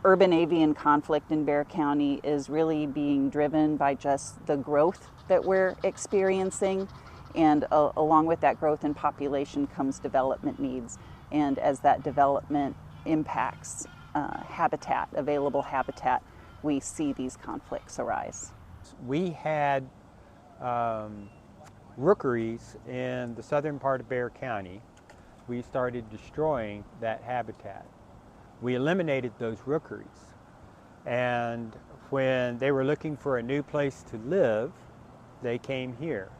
urban-avian conflict in Bexar County is really being driven by just the growth that we're experiencing, and along with that growth in population comes development needs. And as that development impacts habitat, available habitat, we see these conflicts arise. We had rookeries in the southern part of Bexar County. We started destroying that habitat. We eliminated those rookeries, and when they were looking for a new place to live, they came here.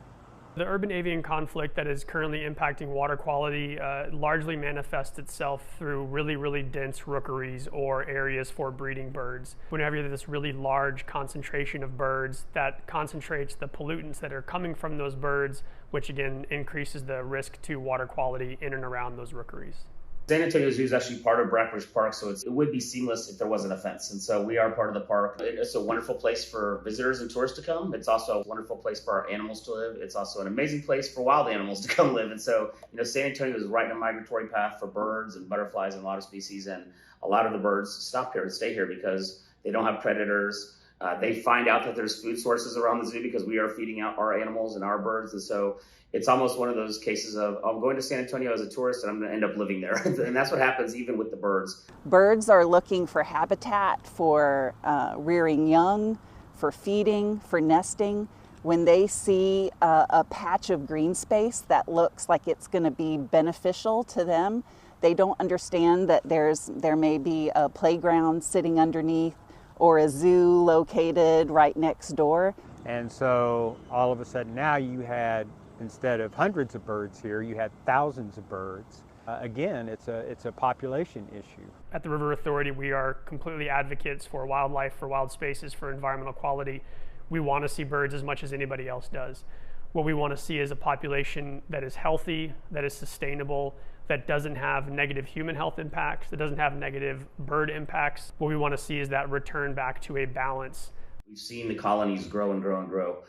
The urban-avian conflict that is currently impacting water quality largely manifests itself through really dense rookeries or areas for breeding birds. Whenever you have this really large concentration of birds, that concentrates the pollutants that are coming from those birds, which again increases the risk to water quality in and around those rookeries. San Antonio Zoo is actually part of Brackenridge Park, so it would be seamless if there wasn't a fence. And so we are part of the park. It's a wonderful place for visitors and tourists to come. It's also a wonderful place for our animals to live. It's also an amazing place for wild animals to come live. And so, San Antonio is right in a migratory path for birds and butterflies and a lot of species. And a lot of the birds stop here and stay here because they don't have predators. They find out that there's food sources around the zoo because we are feeding out our animals and our birds. And so it's almost one of those cases of, I'm going to San Antonio as a tourist and I'm going to end up living there. And that's what happens even with the birds. Birds are looking for habitat, for rearing young, for feeding, for nesting. When they see a patch of green space that looks like it's going to be beneficial to them, they don't understand that there may be a playground sitting underneath or a zoo located right next door. And so all of a sudden now you had, instead of hundreds of birds here, you had thousands of birds. Again, it's a population issue. At the River Authority, we are completely advocates for wildlife, for wild spaces, for environmental quality. We want to see birds as much as anybody else does. What we want to see is a population that is healthy, that is sustainable, that doesn't have negative human health impacts, that doesn't have negative bird impacts. What we want to see is that return back to a balance. We've seen the colonies grow and grow and grow.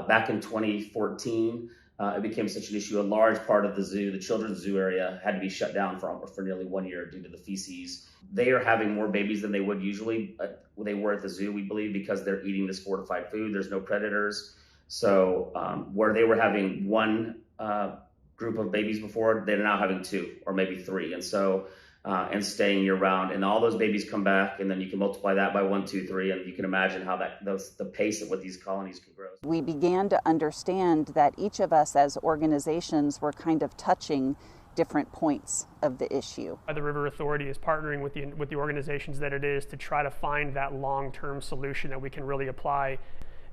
Back in 2014, it became such an issue. A large part of the zoo, the children's zoo area, had to be shut down for nearly 1 year due to the feces. They are having more babies than they would usually. They were at the zoo, we believe, because they're eating this fortified food. There's no predators. So where they were having one group of babies before, they're now having two or maybe three. And so, and staying year round, and all those babies come back, and then you can multiply that by 1, 2, 3, and you can imagine how the pace of what these colonies can grow. We began to understand that each of us as organizations were kind of touching different points of the issue. The River Authority is partnering with the organizations that it is to try to find that long-term solution that we can really apply.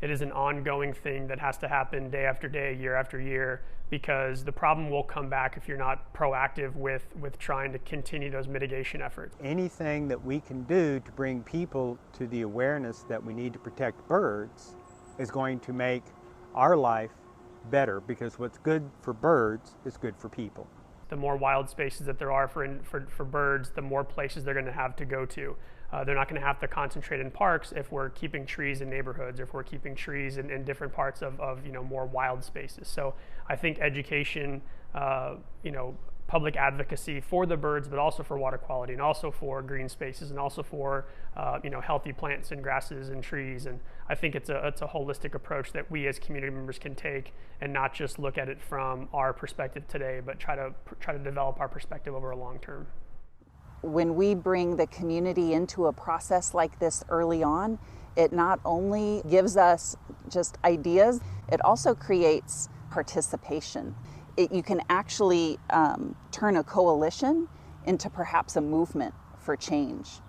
It is an ongoing thing that has to happen day after day, year after year, because the problem will come back if you're not proactive with trying to continue those mitigation efforts. Anything that we can do to bring people to the awareness that we need to protect birds is going to make our life better, because what's good for birds is good for people. The more wild spaces that there are for birds, the more places they're going to have to go to. They're not going to have to concentrate in parks if we're keeping trees in neighborhoods, or if we're keeping trees in different parts of more wild spaces. So I think education, public advocacy for the birds, but also for water quality, and also for green spaces, and also for healthy plants and grasses and trees. And I think it's a holistic approach that we as community members can take, and not just look at it from our perspective today, but try to develop our perspective over a long term. When we bring the community into a process like this early on, it not only gives us just ideas, it also creates participation. You can actually turn a coalition into perhaps a movement for change.